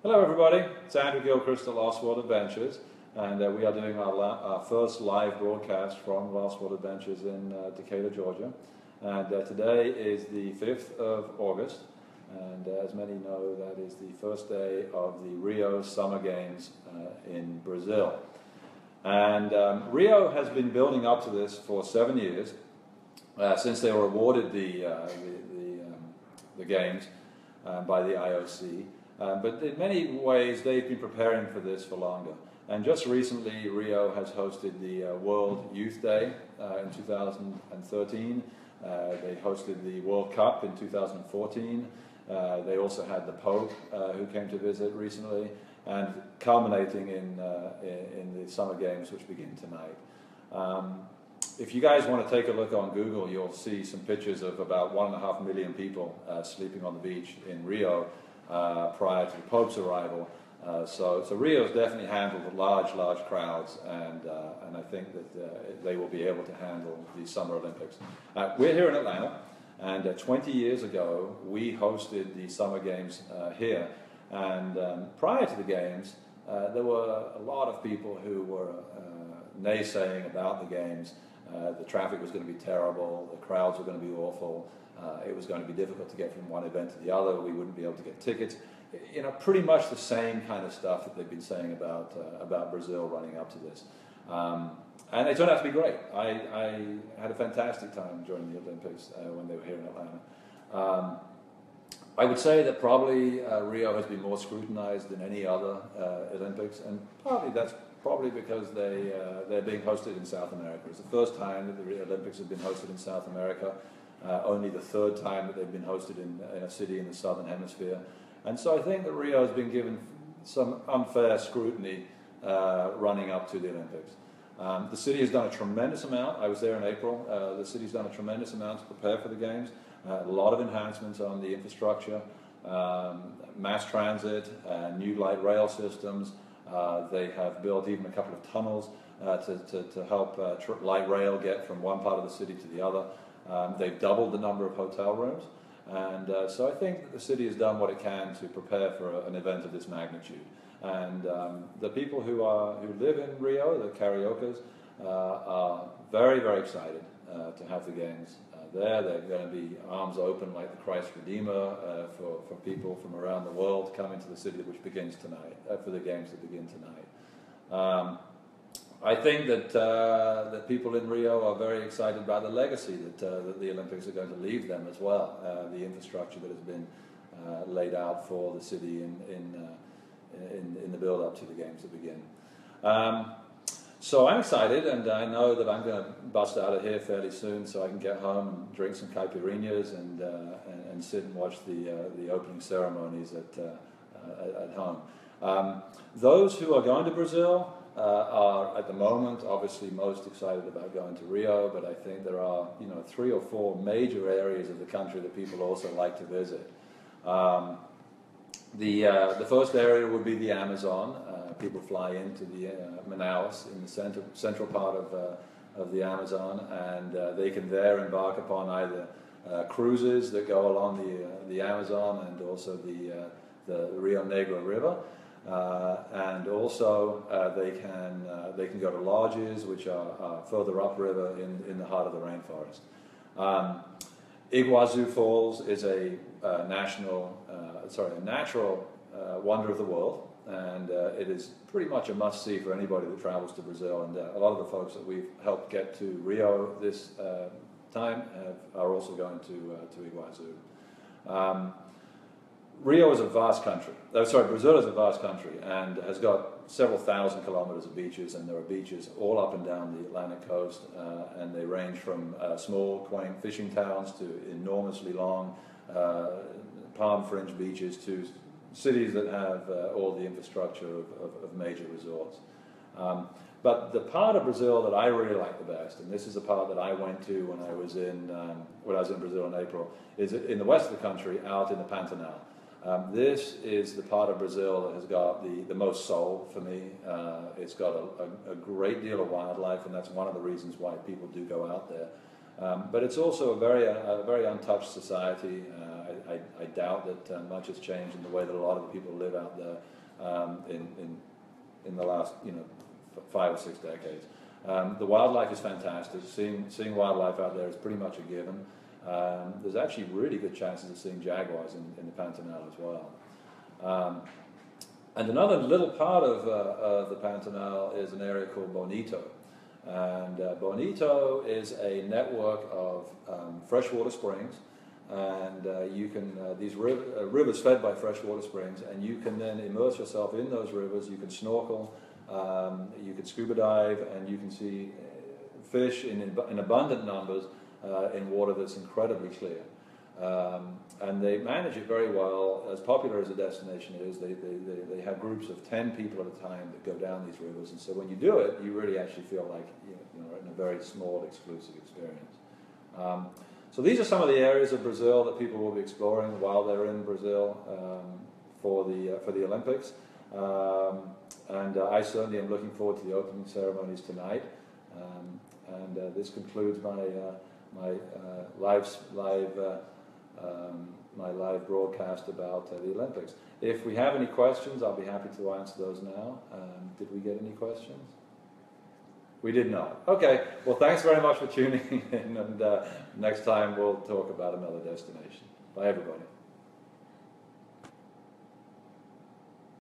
Hello everybody, it's Andrew Gilchrist at Lost World Adventures, and we are doing our first live broadcast from Lost World Adventures in Decatur, Georgia. And today is the 5th of August, and as many know, that is the first day of the Rio Summer Games in Brazil. And Rio has been building up to this for 7 years, since they were awarded the Games by the IOC. But in many ways, they've been preparing for this for longer. And just recently, Rio has hosted the World Youth Day in 2013. They hosted the World Cup in 2014. They also had the Pope who came to visit recently, and culminating in the Summer Games, which begin tonight. If you guys want to take a look on Google, you'll see some pictures of about 1.5 million people sleeping on the beach in Rio prior to the Pope's arrival. So Rio's definitely handled large crowds, and I think that they will be able to handle the Summer Olympics. We're here in Atlanta, and 20 years ago we hosted the Summer Games here, and prior to the Games there were a lot of people who were naysaying about the Games. The traffic was going to be terrible, the crowds were going to be awful. It was going to be difficult to get from one event to the other. We wouldn't be able to get tickets. You know, pretty much the same kind of stuff that they've been saying about Brazil running up to this. And it turned out to be great. I had a fantastic time during the Olympics when they were here in Atlanta. I would say that probably Rio has been more scrutinized than any other Olympics, and partly that's probably because they're being hosted in South America. It's the first time that the Olympics have been hosted in South America. Only the third time that they've been hosted in a city in the Southern Hemisphere. And so I think that Rio has been given some unfair scrutiny running up to the Olympics. The city has done a tremendous amount. I was there in April. The city's done a tremendous amount to prepare for the Games. A lot of enhancements on the infrastructure, mass transit, new light rail systems. They have built even a couple of tunnels to help light rail get from one part of the city to the other. They've doubled the number of hotel rooms, and so I think that the city has done what it can to prepare for an event of this magnitude. And the people who live in Rio, the Cariocas, are very excited to have the Games there. They're going to be arms open like the Christ Redeemer for people from around the world coming to the city, which begins tonight, for the Games that begin tonight. I think that people in Rio are very excited about the legacy that the Olympics are going to leave them as well. The infrastructure that has been laid out for the city in the build-up to the Games that begin. So I'm excited, and I know that I'm going to bust out of here fairly soon, so I can get home and drink some caipirinhas and sit and watch the opening ceremonies at home. Those who are going to Brazil are at the moment obviously most excited about going to Rio, but I think there are 3 or 4 major areas of the country that people also like to visit. The first area would be the Amazon. People fly into the Manaus in the central part of the Amazon, and they can there embark upon either cruises that go along the Amazon and also the Rio Negro River. And also they can go to lodges which are further upriver in the heart of the rainforest. Iguazu Falls is a natural wonder of the world, and it is pretty much a must-see for anybody that travels to Brazil. And a lot of the folks that we've helped get to Rio this time are also going to Iguazu. Rio is a vast country. Brazil is a vast country and has got several thousand kilometers of beaches, and there are beaches all up and down the Atlantic coast, and they range from small, quaint fishing towns to enormously long palm fringe beaches to cities that have all the infrastructure of major resorts. But the part of Brazil that I really like the best, and this is the part that I went to when I was in Brazil in April, is in the west of the country, out in the Pantanal. This is the part of Brazil that has got the most soul for me. It's got a great deal of wildlife, and that's one of the reasons why people do go out there. But it's also a very untouched society. I doubt that much has changed in the way that a lot of the people live out there in the last 5 or 6 decades. The wildlife is fantastic. Seeing wildlife out there is pretty much a given. There's actually really good chances of seeing jaguars in the Pantanal as well. And another little part of the Pantanal is an area called Bonito. And Bonito is a network of freshwater springs, and you can these rivers fed by freshwater springs, and you can then immerse yourself in those rivers. You can snorkel, you can scuba dive, and you can see fish in abundant numbers in water that's incredibly clear. And they manage it very well. As popular as a destination is, they have groups of 10 people at a time that go down these rivers, and so when you do it, you really actually feel like you're in a very small, exclusive experience. So these are some of the areas of Brazil that people will be exploring while they're in Brazil for the Olympics. And I certainly am looking forward to the opening ceremonies tonight. And this concludes my live broadcast about the Olympics. If we have any questions, I'll be happy to answer those now. Did we get any questions? We did not. Okay, well, thanks very much for tuning in, and next time we'll talk about another destination. Bye, everybody.